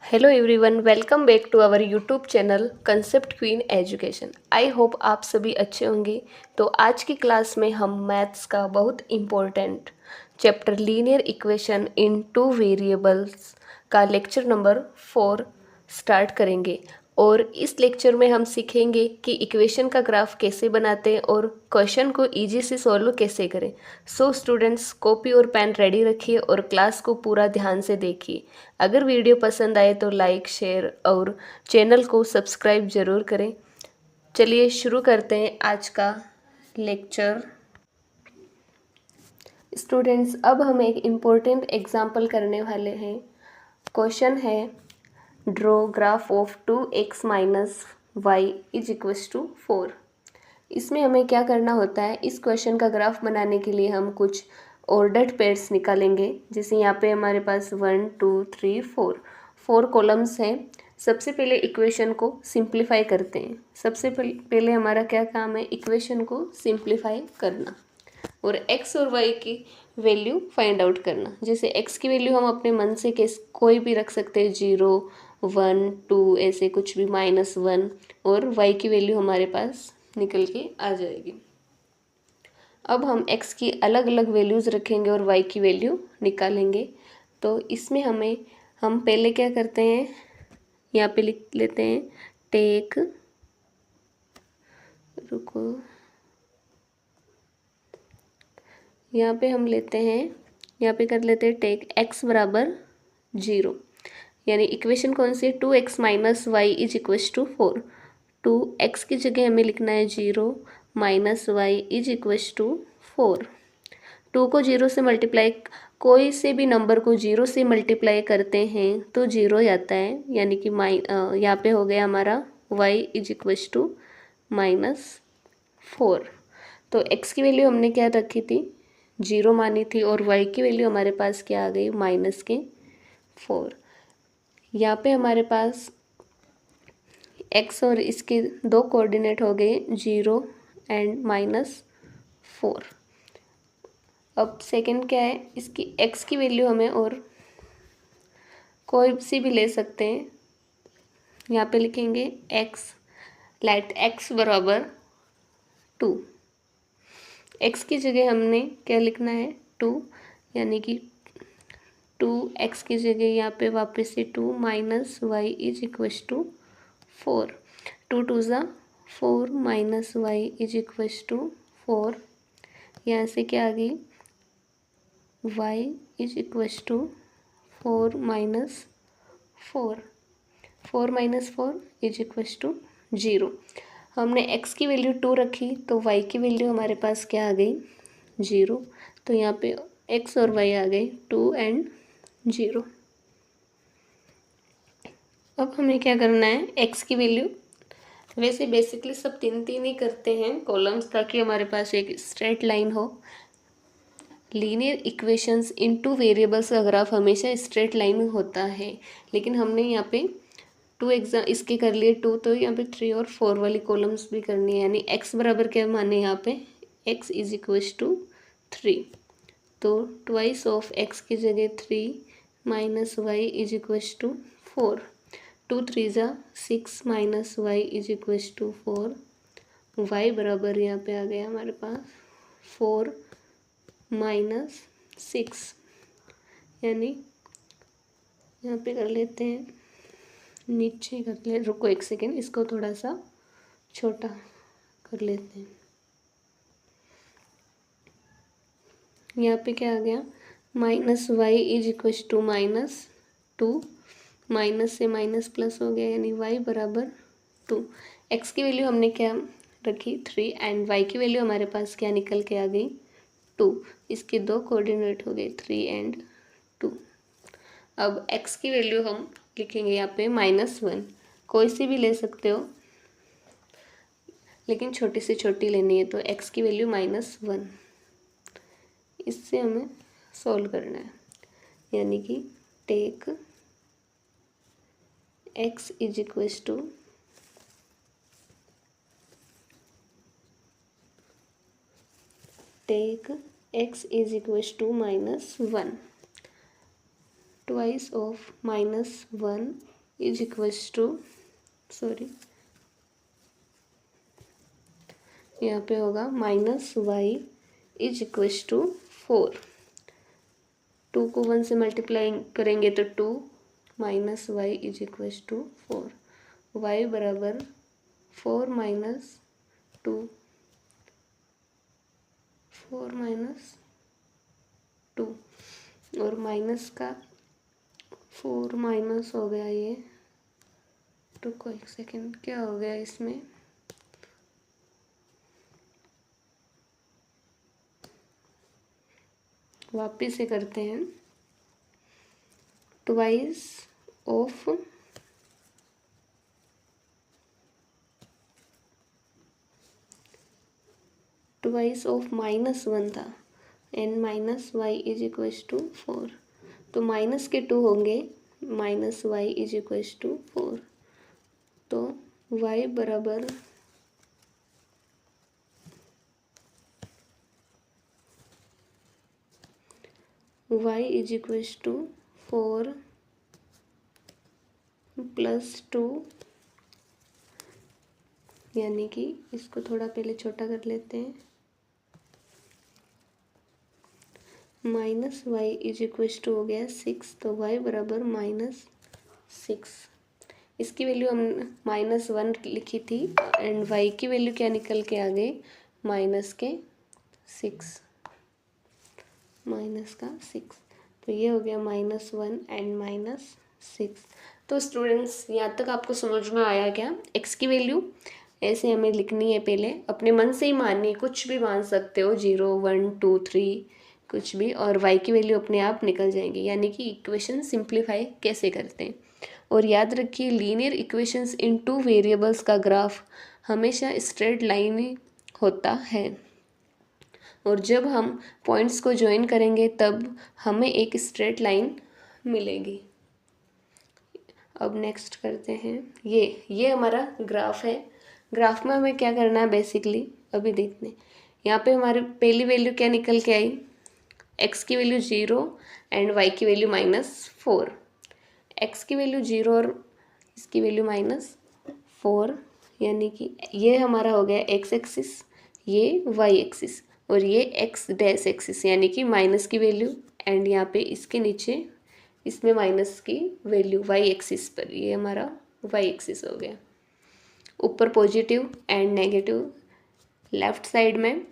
Hello everyone, welcome back to our YouTube channel concept queen education. I hope आप सभी अच्छे होंगे। तो आज की क्लास में हम मैथ्स का बहुत important chapter linear equation in two variables का लेक्चर नंबर 4 स्टार्ट करेंगे। और इस लेक्चर में हम सीखेंगे कि इक्वेशन का ग्राफ कैसे बनाते हैं और क्वेश्चन को इजी से सॉल्व कैसे करें। सो स्टूडेंट्स, कॉपी और पेन रेडी रखिए और क्लास को पूरा ध्यान से देखिए। अगर वीडियो पसंद आए तो लाइक, शेयर और चैनल को सब्सक्राइब ज़रूर करें। चलिए शुरू करते हैं आज का लेक्चर। स्टूडेंट्स, अब हम एक इम्पोर्टेंट एग्जाम्पल करने वाले हैं। क्वेश्चन है, draw graph of 2x minus y is equals to 4। इसमें हमें क्या करना होता है, इस क्वेश्चन का ग्राफ बनाने के लिए हम कुछ ऑर्डर्ड पेयर्स निकालेंगे। जैसे यहाँ पे हमारे पास 1 2 3 4 कॉलम्स हैं। सबसे पहले इक्वेशन को सिंप्लीफाई करते हैं। सबसे पहले हमारा क्या काम है, इक्वेशन को सिंप्लीफाई करना और x और y की वैल्यू फाइंड आउट करना। जैसे x की वैल्यू हम अपने मन से कोई भी रख सकते हैं, 0 1 2 ऐसे कुछ भी, -1। और y की वैल्यू हमारे पास निकल के आ जाएगी। अब हम x की अलग अलग वैल्यूज़ रखेंगे और y की वैल्यू निकालेंगे। तो इसमें हम पहले क्या करते हैं, यहाँ पे लिख लेते हैं टेक, रुको, यहाँ पे हम लेते हैं, यहाँ पे कर लेते हैं टेक x बराबर 0। यानी इक्वेशन कौन सी है, 2x minus y is equals to 4। 2x की जगह हमें लिखना है 0 minus y is equals to 4। 2 को 0 से मल्टीप्लाई, कोई से भी नंबर को 0 से मल्टीप्लाई करते हैं तो 0 आता है। यानी कि यहाँ पे हो गया हमारा y इज इक्वल्स टू -4। तो x की वैल्यू हमने क्या रखी थी, 0 मानी थी, और y की वैल्यू हमारे पास क्या आ गई, -4। यहाँ पे हमारे पास x और इसके दो कोऑर्डिनेट हो गए 0 एंड -4। अब सेकंड क्या है, इसकी x की वैल्यू हमें और कोई सी भी ले सकते हैं। यहाँ पे लिखेंगे x, लेट x बराबर 2। x की जगह हमने क्या लिखना है, 2। यानी कि 2x की जगह यहाँ पे वापस से 2 minus y is equals to 4। 2 2 ज़ा 4 minus y is equals to 4। यहाँ से क्या आ गई, y is equals to 4 minus 4। 4 minus 4 is equals to 0। हमने x की वैल्यू 2 रखी तो y की वैल्यू हमारे पास क्या आ गई, 0। तो यहाँ पे x और y आ गए 2 एंड 0। अब हमें क्या करना है, x की वैल्यू, वैसे बेसिकली सब तीन तीन ही करते हैं कॉलम्स, ताकि हमारे पास एक स्ट्रेट लाइन हो। लीनियर इक्वेशंस इनटू वेरिएबल्स का ग्राफ हमेशा स्ट्रेट लाइन होता है, लेकिन हमने यहाँ पे इसके कर लिए 2, तो यहाँ पे 3 और 4 वाली कॉलम्स भी करनी है। यानी x बराबर क्या माने यहाँ पे, x इज इक्वल्स टू 3। तो ट्वाइस ऑफ x की जगह 3 minus y is equals to 4। 2 3 ज़ा 6 minus y is equals to 4। y बराबर यहाँ पे आ गया हमारे पास 4 माइनस 6। यानी यहाँ पे कर लेते हैं, नीचे कर ले, रुको एक सेकेंड, इसको थोड़ा सा छोटा कर लेते हैं। यहाँ पे क्या आ गया, माइनस वाई इज इक्व टू -2। माइनस से माइनस प्लस हो गया, यानी y बराबर 2। x की वैल्यू हमने क्या रखी, 3, एंड y की वैल्यू हमारे पास क्या निकल के आ गई, 2। इसके दो कोऑर्डिनेट हो गए 3 एंड 2। अब x की वैल्यू हम लिखेंगे यहाँ पे -1। कोई सी भी ले सकते हो, लेकिन छोटी से छोटी लेनी है, तो x की वैल्यू -1। इससे हमें सॉल्व करना है। यानी कि take x is equals to -1। Twice of -1 is equals to, sorry यहाँ पे होगा minus y is equals to 4। 2 को 1 से मल्टीप्लाई करेंगे तो 2 minus y is equals to 4। Y बराबर 4 माइनस 2, 4 माइनस 2 और माइनस का 4 माइनस हो गया ये 2 को, एक सेकेंड क्या हो गया इसमें, वापिस से करते हैं। ट्वाइस ऑफ -1 था and minus y is equals to 4, तो माइनस के 2 होंगे, minus y is equals to 4, तो वाई बराबर y is equals to 4 plus 2, यानी कि इसको थोड़ा पहले छोटा कर लेते हैं, minus y is equals to हो गया 6, तो y बराबर -6। इसकी वैल्यू हम -1 लिखी थी एंड y की वैल्यू क्या निकल के आ गई, -6, तो ये हो गया -1 एंड -6। तो स्टूडेंट्स यहाँ तक आपको समझ में आया क्या? x की वैल्यू ऐसे हमें लिखनी है, पहले अपने मन से ही माननी है, कुछ भी मान सकते हो, 0 1 2 3 कुछ भी, और y की वैल्यू अपने आप निकल जाएंगी, यानी कि इक्वेशन सिंप्लीफाई कैसे करते हैं। और याद रखिए लीनियर इक्वेशंस इन 2 वेरिएबल्स का ग्राफ हमेशा स्ट्रेट लाइन ही होता है, और जब हम पॉइंट्स को ज्वाइन करेंगे तब हमें एक स्ट्रेट लाइन मिलेगी। अब नेक्स्ट करते हैं, ये हमारा ग्राफ है। ग्राफ में हमें क्या करना है बेसिकली अभी देखते हैं। यहाँ पे हमारी पहली वैल्यू क्या निकल के आई, x की वैल्यू 0 एंड y की वैल्यू -4। x की वैल्यू 0 और इसकी वैल्यू -4, यानी कि ये हमारा हो गया x एक्सिस, ये y एक्सिस, और ये x डैश एक्सिस, यानी कि माइनस की वैल्यू, एंड यहाँ पे इसके नीचे इसमें माइनस की वैल्यू y एक्सिस पर, ये हमारा y एक्सिस हो गया। ऊपर positive and negative, left side में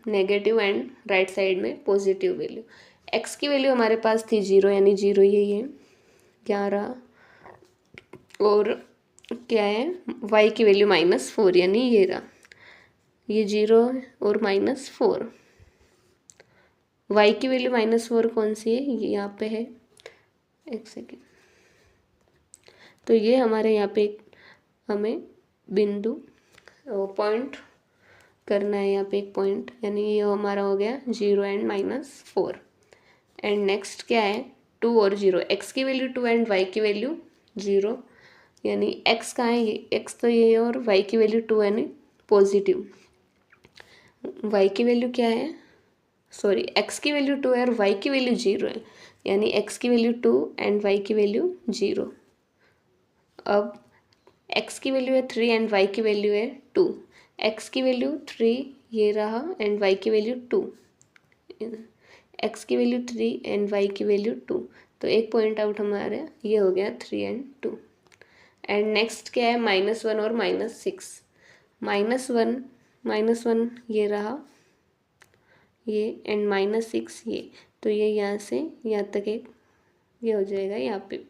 नेगेटिव एंड राइट साइड में पॉजिटिव वैल्यू। x की वैल्यू हमारे पास थी 0, यानी 0 ये 11, और क्या है y की वैल्यू -4, यानी ये रहा, ये 0 और -4। y की वैल्यू -4 कौन सी है, ये यहाँ पे है, एक सेकेंड, तो ये हमारे यहाँ पे हमें बिंदु पॉइंट करना है, यहाँ पे एक पॉइंट, यानी ये हमारा हो गया 0 एंड -4। एंड नेक्स्ट क्या है 2 और 0, x की वैल्यू 2 एंड y की वैल्यू 0, यानी x कहाँ है, ये x तो ये है, और y की वैल्यू 2 यानी पॉजिटिव। y की वैल्यू क्या है, सॉरी x की वैल्यू 2 है और y की वैल्यू 0 है, यानी x की वैल्यू 2 एंड y की वैल्यू 0। अब x की वैल्यू है 3 एंड y की वैल्यू है 2। x की वैल्यू 3 ये रहा एंड y की वैल्यू 2, x की वैल्यू 3 एंड y की वैल्यू 2, तो एक पॉइंट आउट हमारा ये हो गया 3 एंड 2। एंड नेक्स्ट क्या है -1 और -6, -1 ये रहा ये एंड -6 ये, तो ये यहाँ से यहाँ तक एक ये हो जाएगा, यहाँ पे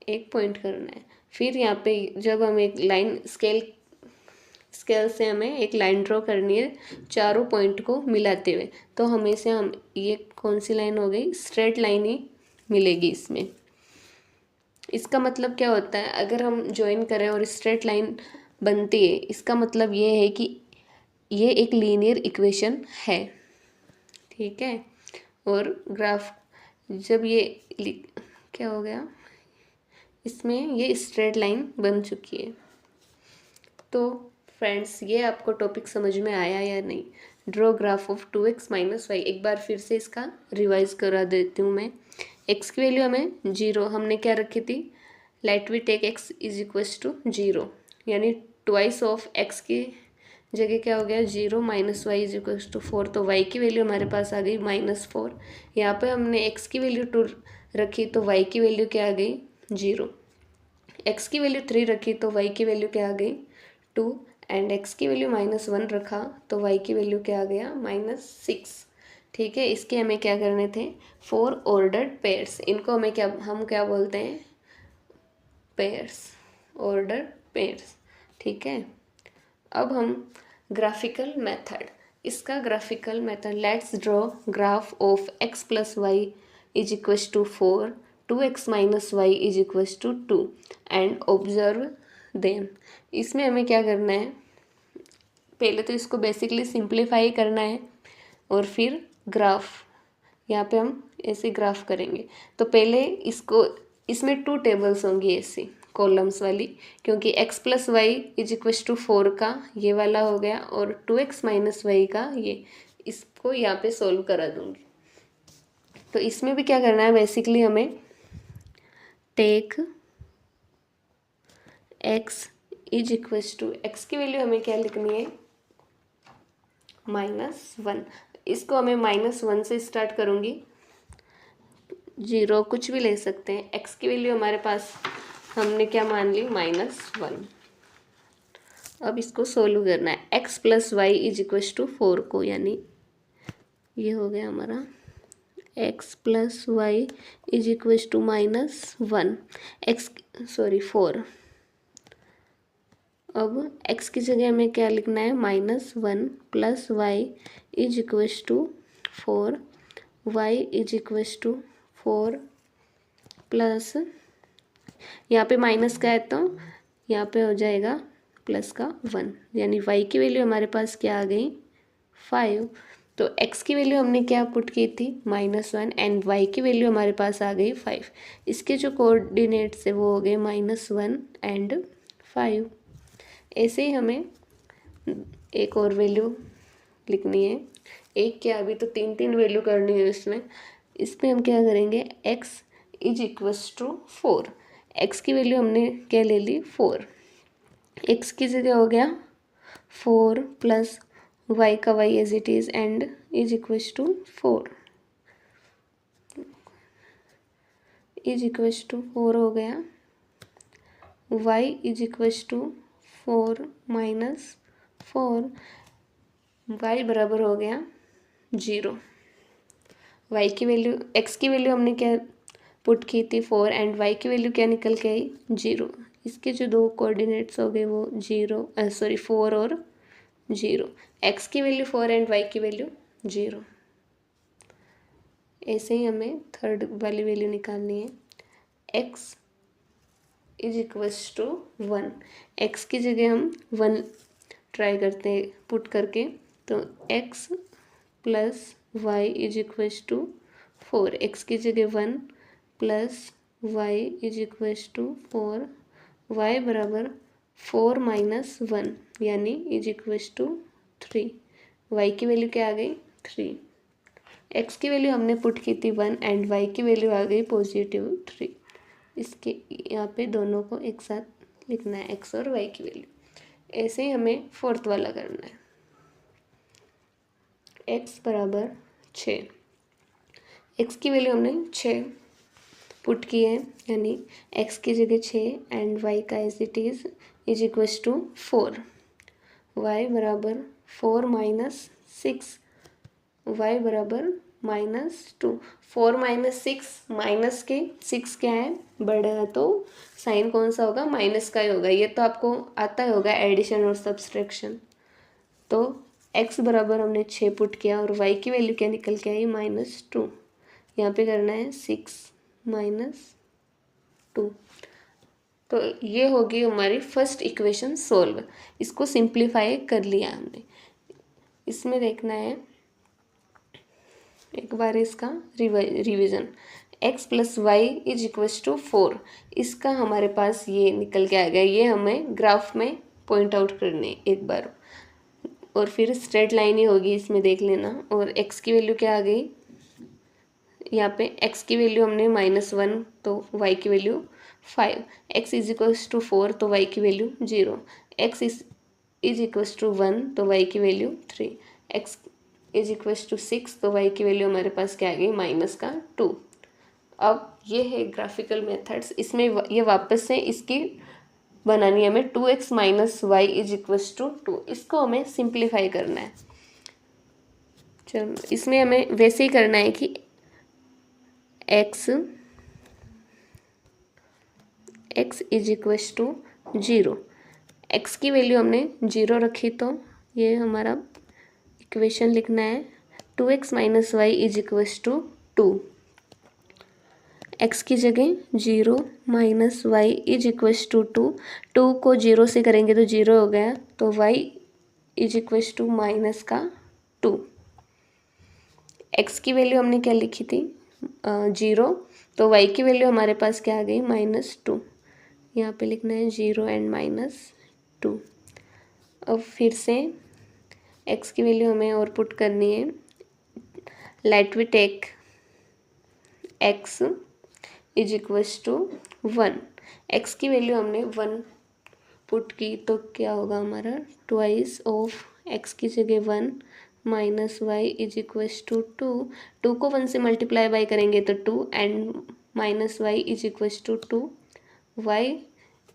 एक पॉइंट करना है। फिर यहाँ पे जब हम एक लाइन स्केल से हमें एक लाइन ड्रॉ करनी है चारों पॉइंट को मिलाते हुए, तो हमेशा हम ये कौन सी लाइन हो गई, स्ट्रेट लाइन ही मिलेगी इसमें। इसका मतलब क्या होता है, अगर हम ज्वाइन करें और स्ट्रेट लाइन बनती है, इसका मतलब ये है कि ये एक लीनियर इक्वेशन है, ठीक है। और ग्राफ जब ये क्या हो गया, इसमें ये स्ट्रेट लाइन बन चुकी है। तो फ्रेंड्स ये आपको टॉपिक समझ में आया या नहीं, draw graph of 2x - y। एक बार फिर से इसका रिवाइज करा देती हूँ मैं। x की वैल्यू हमें 0 हमने क्या रखी थी, let we take x is equals to 0, यानी ट्वाइस ऑफ x की जगह क्या हो गया 0 minus y is equals to 4, तो y की वैल्यू हमारे पास आ गई -4। यहाँ पे हमने x की वैल्यू 2 रखी तो y की वैल्यू क्या आ गई 0। x की वैल्यू 3 रखी तो y की वैल्यू क्या आ गई 2, एंड x की वैल्यू -1 रखा तो y की वैल्यू क्या आ गया -6। ठीक है, इसके हमें क्या करने थे 4 ऑर्डर्ड पेयर्स, इनको हम क्या बोलते हैं पेयर्स, ऑर्डर पेयर्स। ठीक है, अब हम ग्राफिकल मेथड, इसका graphical method, let's draw graph of x plus y is equals to 4, 2x minus y is equals to 2 and observe them. इसमें हमें क्या करना है, पहले तो इसको बेसिकली सिंप्लीफाई करना है और फिर ग्राफ, यहाँ पे हम ऐसे ग्राफ करेंगे। तो पहले इसको, इसमें 2 टेबल्स होंगी ऐसी कॉलम्स वाली, क्योंकि x plus y is equals to 4 का ये वाला हो गया और 2x माइनस वाई का ये, इसको यहाँ पे सोल्व करा दूंगी। तो इसमें भी क्या करना है, बेसिकली हमें take x is equals to, x की वैल्यू हमें क्या लिखनी है -1, इसको हमें -1 से स्टार्ट करूँगी, 0 कुछ भी ले सकते हैं। x की वैल्यू हमारे पास हमने क्या मान ली -1। अब इसको सोल्व करना है, x plus y is equals to 4 को, यानी ये हो गया हमारा x plus y is equals to -1, -4। अब x की जगह हमें क्या लिखना है -1 plus y is equals to 4, y is equals to 4 plus, यहाँ पे माइनस का है तो यहाँ पे हो जाएगा प्लस का 1, यानी y की वैल्यू हमारे पास क्या आ गई 5। तो x की वैल्यू हमने क्या पुट की थी -1 एंड y की वैल्यू हमारे पास आ गई 5। इसके जो कोऑर्डिनेट्स है वो हो गए -1 एंड 5। ऐसे ही हमें एक और वैल्यू लिखनी है, एक क्या अभी तो 3 वैल्यू करनी है इसमें। इसमें हम क्या करेंगे, x is equals to 4, x की वैल्यू हमने क्या ले ली 4, x की जगह हो गया 4 प्लस y का y as it is and is equals to 4, is equals to 4 हो गया, y is equals to 4 minus 4, y बराबर हो गया 0। y की वैल्यू, x की वैल्यू हमने क्या पुट की थी 4 एंड y की वैल्यू क्या निकल के आई 0। इसके जो 2 कोऑर्डिनेट्स हो गए वो 4 और 0, x की वैल्यू 4 एंड y की वैल्यू 0। ऐसे ही हमें थर्ड वाली वैल्यू निकालनी है, x is equals to 1, x की जगह हम 1 ट्राई करते हैं पुट करके, तो x plus y is equals to 4, x की जगह 1 plus y is equals to 4, y बराबर 4 माइनस 1 यानी इज इक्वल्स टू 3, वाई की वैल्यू क्या आ गई 3, एक्स की वैल्यू हमने पुट की थी 1 एंड वाई की वैल्यू आ गई +3। इसके यहाँ पे दोनों को एक साथ लिखना है, एक्स और वाई की वैल्यू। ऐसे ही हमें फोर्थ वाला करना है, x बराबर 6, x की वैल्यू हमने 6 पुट की है, यानी x की जगह 6 एंड y का as it is equals to 4, y बराबर 4 माइनस 6, y बराबर -2, 4 माइनस 6, माइनस के 6 क्या है बड़ा है तो साइन कौन सा होगा माइनस का ही होगा, ये तो आपको आता ही होगा एडिशन और सब्सट्रैक्शन। तो x बराबर हमने 6 पुट किया और y की वैल्यू क्या निकल के आई -2, यहाँ पे करना है 6 माइनस 2। तो ये होगी हमारी फर्स्ट इक्वेशन सोल्व, इसको सिंप्लीफाई कर लिया हमने। इसमें देखना है एक बार इसका revision, x plus y is equals to 4, इसका हमारे पास ये निकल के आ गया, ये हमें ग्राफ में पॉइंट आउट करने एक बार, और फिर स्ट्रेट लाइन ही होगी इसमें देख लेना। और x की वैल्यू क्या आ गई, यहाँ पे x की वैल्यू हमने -1 तो y की value 5, x is equals to 4 तो y की value 0, x is equals to 1 तो y की value 3, x is equals to 6 तो y की वैल्यू हमारे पास क्या आ गई -2। अब ये है ग्राफिकल मेथड्स, इसमें ये वापस से इसकी बनानी है हमें 2x minus y is equals to 2, इसको हमें सिंप्लीफाई करना है। चलो इसमें हमें वैसे ही करना है कि x is equals to 0, x की वैल्यू हमने 0 रखी तो ये हमारा इक्वेशन लिखना है 2x minus y is equals to 2, x की जगह 0 minus y is equals to 2, 2 को 0 से करेंगे तो 0 हो गया तो y is equals to minus का 2, x की वैल्यू हमने क्या लिखी थी 0 तो y की वैल्यू हमारे पास क्या आ गई -2, यहाँ पे लिखना है 0 एंड -2। अब फिर से x की वैल्यू हमें और पुट करनी है, let we take x is equals to 1, x की वैल्यू हमने 1 पुट की तो क्या होगा हमारा ट्वाइस ऑफ x की जगह 1 minus y is equals to 2, 2 को 1 से मल्टीप्लाई बाई करेंगे तो 2 and minus y is equals to 2, y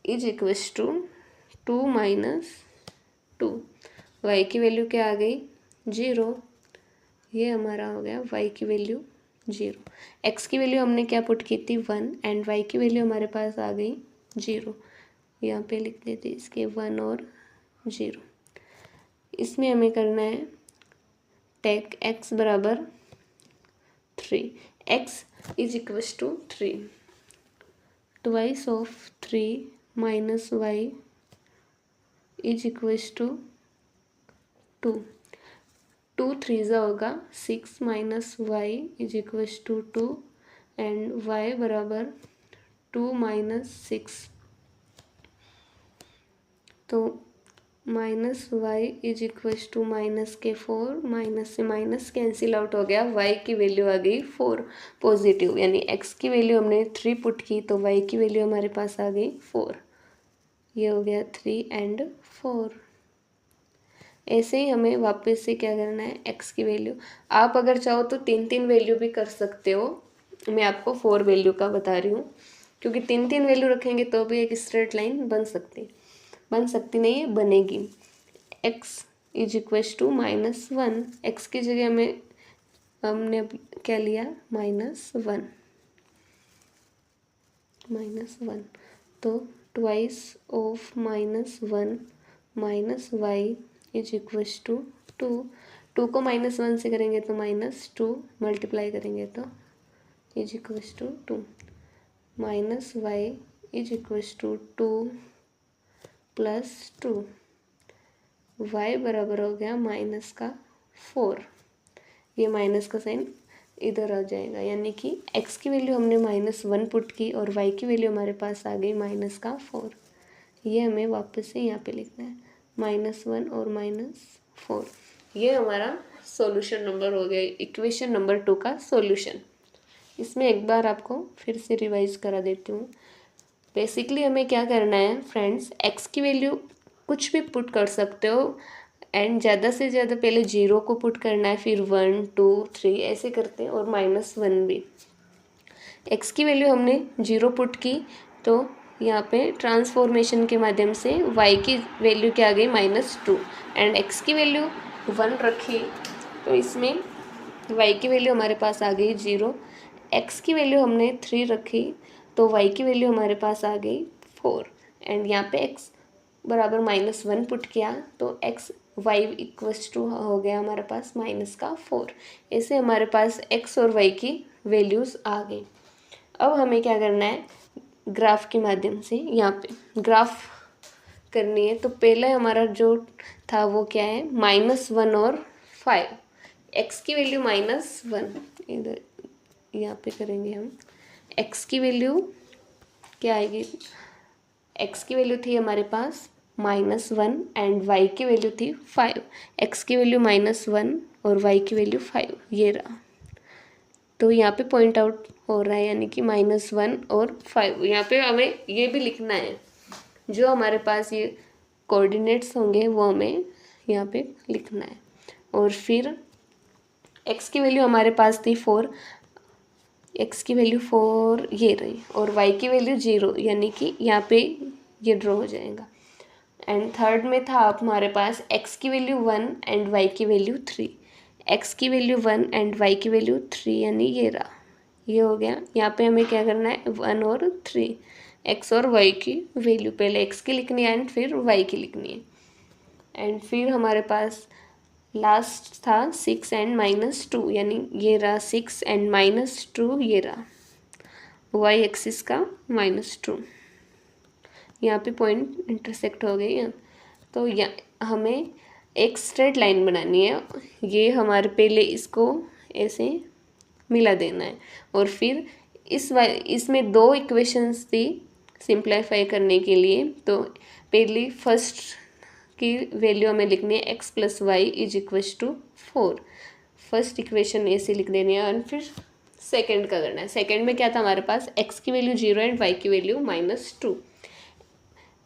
is equals to 2 minus 2, y की वैल्यू क्या आ गई 0, ये हमारा हो गया y की वैल्यू 0, x की वैल्यू हमने क्या पुट की थी 1 एंड y की वैल्यू हमारे पास आ गई 0, यहाँ पे लिख लेते इसके 1 और 0। इसमें हमें करना है टेक x बराबर 3, x is equals to 3, twice of 3 minus y is equals to 2, 2 3 होगा 6 minus y is equals to 2 and y बराबर 2 माइनस 6, तो minus y is equals to minus के 4, माइनस से माइनस कैंसिल आउट हो गया, y की value आ गई 4 positive, यानी x की वैल्यू हमने 3 पुट की तो y की वैल्यू हमारे पास आ गई 4, ये हो गया 3 एंड 4। ऐसे ही हमें वापस से क्या करना है x की वैल्यू, आप अगर चाहो तो 3 वैल्यू भी कर सकते हो, मैं आपको 4 वैल्यू का बता रही हूँ क्योंकि 3 वैल्यू रखेंगे तो भी एक स्ट्रेट लाइन बन सकती नहीं है, बनेगी। x is equals to -1, x की जगह हमने अब क्या लिया -1, तो twice of -1 minus y is equals to 2, 2 को -1 से करेंगे तो -2, मल्टीप्लाई करेंगे तो is equals to 2, minus y is equals to 2 plus 2, y बराबर हो गया -4, ये माइनस का साइन इधर आ जाएगा, यानी कि x की वैल्यू हमने -1 पुट की और y की वैल्यू हमारे पास आ गई -4, ये हमें वापस से यहाँ पे लिखना है -1 और -4, ये हमारा सॉल्यूशन नंबर हो गया, इक्वेशन नंबर 2 का सॉल्यूशन। इसमें एक बार आपको फिर से रिवाइज करा देती हूँ। बेसिकली हमें क्या करना है फ्रेंड्स, x की वैल्यू कुछ भी पुट कर सकते हो एंड ज़्यादा से ज़्यादा पहले 0 को पुट करना है, फिर 1 2 3 ऐसे करते हैं, और -1 भी। x की वैल्यू हमने 0 पुट की तो यहाँ पे ट्रांसफॉर्मेशन के माध्यम से y की वैल्यू क्या आ गई -2 एंड x की वैल्यू 1 रखी तो इसमें y की वैल्यू हमारे पास आ गई 0, x की वैल्यू हमने 3 रखी तो y की वैल्यू हमारे पास आ गई 4 एंड यहाँ पे x बराबर -1 पुट किया तो x y इक्वल्स टू हो गया हमारे पास -4, ऐसे हमारे पास x और y की वैल्यूज़ आ गई। अब हमें क्या करना है, ग्राफ के माध्यम से यहाँ पे ग्राफ करनी है, तो पहले हमारा जो था वो क्या है -1 और 5, x की वैल्यू -1 इधर यहाँ पे करेंगे हम, x की वैल्यू क्या आएगी, x की वैल्यू थी हमारे पास -1 एंड y की वैल्यू थी 5, x की वैल्यू -1 और y की वैल्यू 5, ये रहा। तो यहाँ पे पॉइंट आउट हो रहा है, यानी कि -1 और 5। यहाँ पे हमें ये भी लिखना है, जो हमारे पास ये कोऑर्डिनेट्स होंगे वो हमें यहाँ पे लिखना है। और फिर x की वैल्यू हमारे पास थी 4, x की वैल्यू 4 ये रही, और y की वैल्यू 0, यानी कि यहाँ पे ये ड्रॉ हो जाएगा। एंड थर्ड में था हमारे पास x की वैल्यू 1 एंड y की वैल्यू 3, x की वैल्यू 1 एंड y की वैल्यू 3, यानी ये रहा, ये हो गया। यहाँ पे हमें क्या करना है, 1 और 3, x और y की वैल्यू पहले x की लिखनी है एंड फिर y की लिखनी है। एंड फिर हमारे पास लास्ट था 6 एंड -2, यानी ये रहा 6 एंड -2, ये रहा y एक्सिस का -2। यहाँ पे पॉइंट इंटरसेक्ट हो गई है। तो हमें एक स्ट्रेट लाइन बनानी है, ये हमारे पहले इसको ऐसे मिला देना है, और फिर इसमें 2 इक्वेशंस थी सिंप्लीफाई करने के लिए। तो पहली फर्स्ट की वैल्यू हमें लिखनी है x + y = 4, फर्स्ट इक्वेशन ऐसे लिख देनी है। और फिर सेकंड का करना है। सेकंड में क्या था हमारे पास, x की वैल्यू 0 एंड y की वैल्यू -2,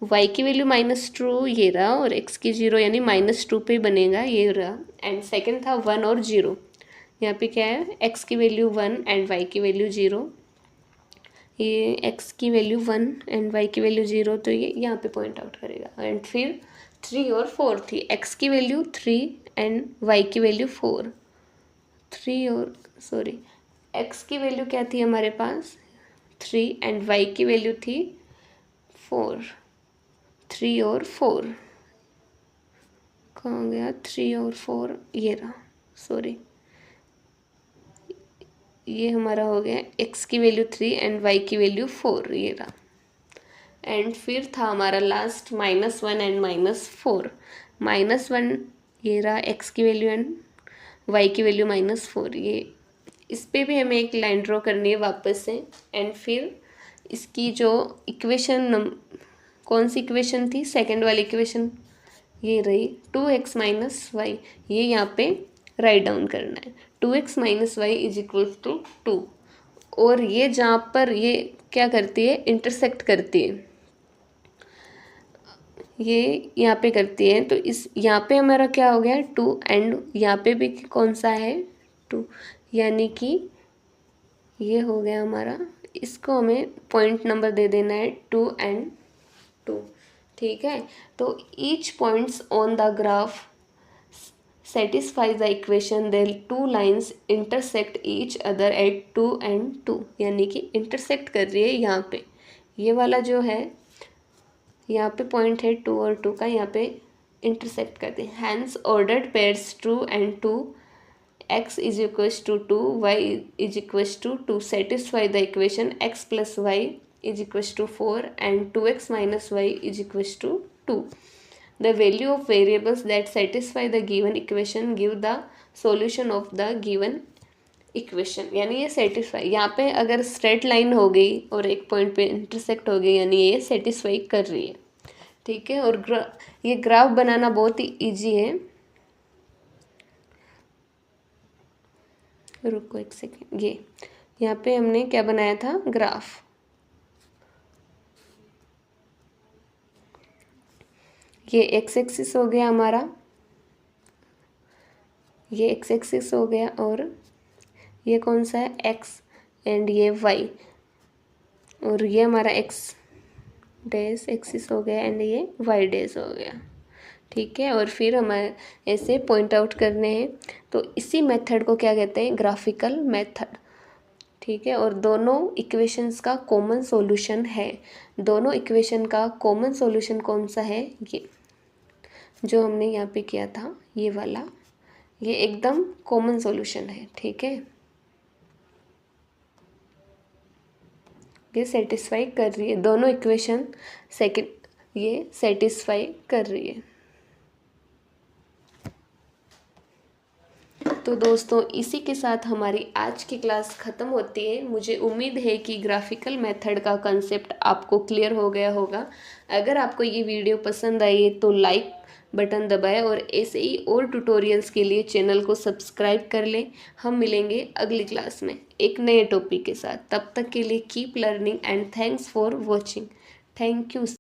y की वैल्यू -2 ये रहा, और x की 0 यानी -2 पे बनेगा, ये रहा। एंड सेकंड था 1 और 0, यहाँ पे क्या है, x की वैल्यू 1 एंड y की वैल्यू 0, ये x की वैल्यू 1 एंड y की वैल्यू 0, तो ये यहाँ पे पॉइंट आउट करेगा। एंड फिर 3 और 4 थी, x की वैल्यू 3 एंड y की वैल्यू 4, 3 और सॉरी x की वैल्यू क्या थी हमारे पास 3 एंड y की वैल्यू थी 4, 3 और 4 कहाँ गया, 3 और 4 ये रहा, सॉरी ये हमारा हो गया x की वैल्यू 3 एंड y की वैल्यू 4, ये रहा। एंड फिर था हमारा लास्ट -1 एंड -4, -1 ये रहा, x की वैल्यू एंड y की वैल्यू -4, ये इस पे भी हमें एक लाइन ड्रॉ करनी है वापस से। एंड फिर इसकी जो इक्वेशन कौन सी इक्वेशन थी, सेकंड वाली इक्वेशन ये रही 2x - y, ये यहाँ पे राइट डाउन करना है, 2x - y = 2। और ये जहाँ पर ये क्या करती है, इंटरसेक्ट करती है, ये यहाँ पे करती है, तो इस यहाँ पे हमारा क्या हो गया 2, एंड यहाँ पे भी कौन सा है 2, यानी कि ये हो गया हमारा, इसको हमें पॉइंट नंबर दे देना है 2 एंड 2, ठीक है। तो each points on the graph satisfy the equation then 2 lines intersect each other at 2 and 2, यानी कि इंटरसेक्ट कर रही है यहाँ पे, ये वाला जो है यहाँ पे पॉइंट है 2 और 2 का, यहाँ पे इंटरसेक्ट करते हैं। Hence ordered pairs 2 and 2 x = 2, y = 2 satisfy the equation x + y = 4 and 2x - y = 2. The value of variables that satisfy the given equation give the solution of the given equation, यानी ये satisfy, यहाँ पे अगर straight line हो गई और एक point पे इंटरसेक्ट हो गई, यानी ये सेटिस्फाई कर रही है, ठीक है। और ये ग्राफ बनाना बहुत ही इजी है, रुको एक सेकेंड, ये यहाँ पे हमने क्या बनाया था, ग्राफ, ये एक्स एक्सिस हो गया हमारा, ये एक्स एक्सिस हो गया, और ये कौन सा है एक्स, एंड ये वाई, और ये हमारा एक्स डैश एक्सिस हो गया, एंड ये वाई डैश हो गया, ठीक है। और फिर हमारे ऐसे पॉइंट आउट करने हैं, तो इसी मेथड को क्या कहते हैं, ग्राफिकल मेथड, ठीक है। और दोनों इक्वेशंस का कॉमन सॉल्यूशन है, दोनों इक्वेशन का कॉमन सॉल्यूशन कौन सा है, ये जो हमने यहाँ पे किया था, ये वाला, ये एकदम कॉमन सॉल्यूशन है, ठीक है। ये सेटिस्फाई कर रही है, दोनों इक्वेशन सेकंड ये सेटिस्फाई कर रही है। तो दोस्तों इसी के साथ हमारी आज की क्लास ख़त्म होती है। मुझे उम्मीद है कि ग्राफिकल मेथड का कंसेप्ट आपको क्लियर हो गया होगा। अगर आपको ये वीडियो पसंद आई है तो लाइक बटन दबाएं और ऐसे ही और ट्यूटोरियल्स के लिए चैनल को सब्सक्राइब कर लें। हम मिलेंगे अगली क्लास में एक नए टॉपिक के साथ। तब तक के लिए keep learning and thanks for watching. Thank you.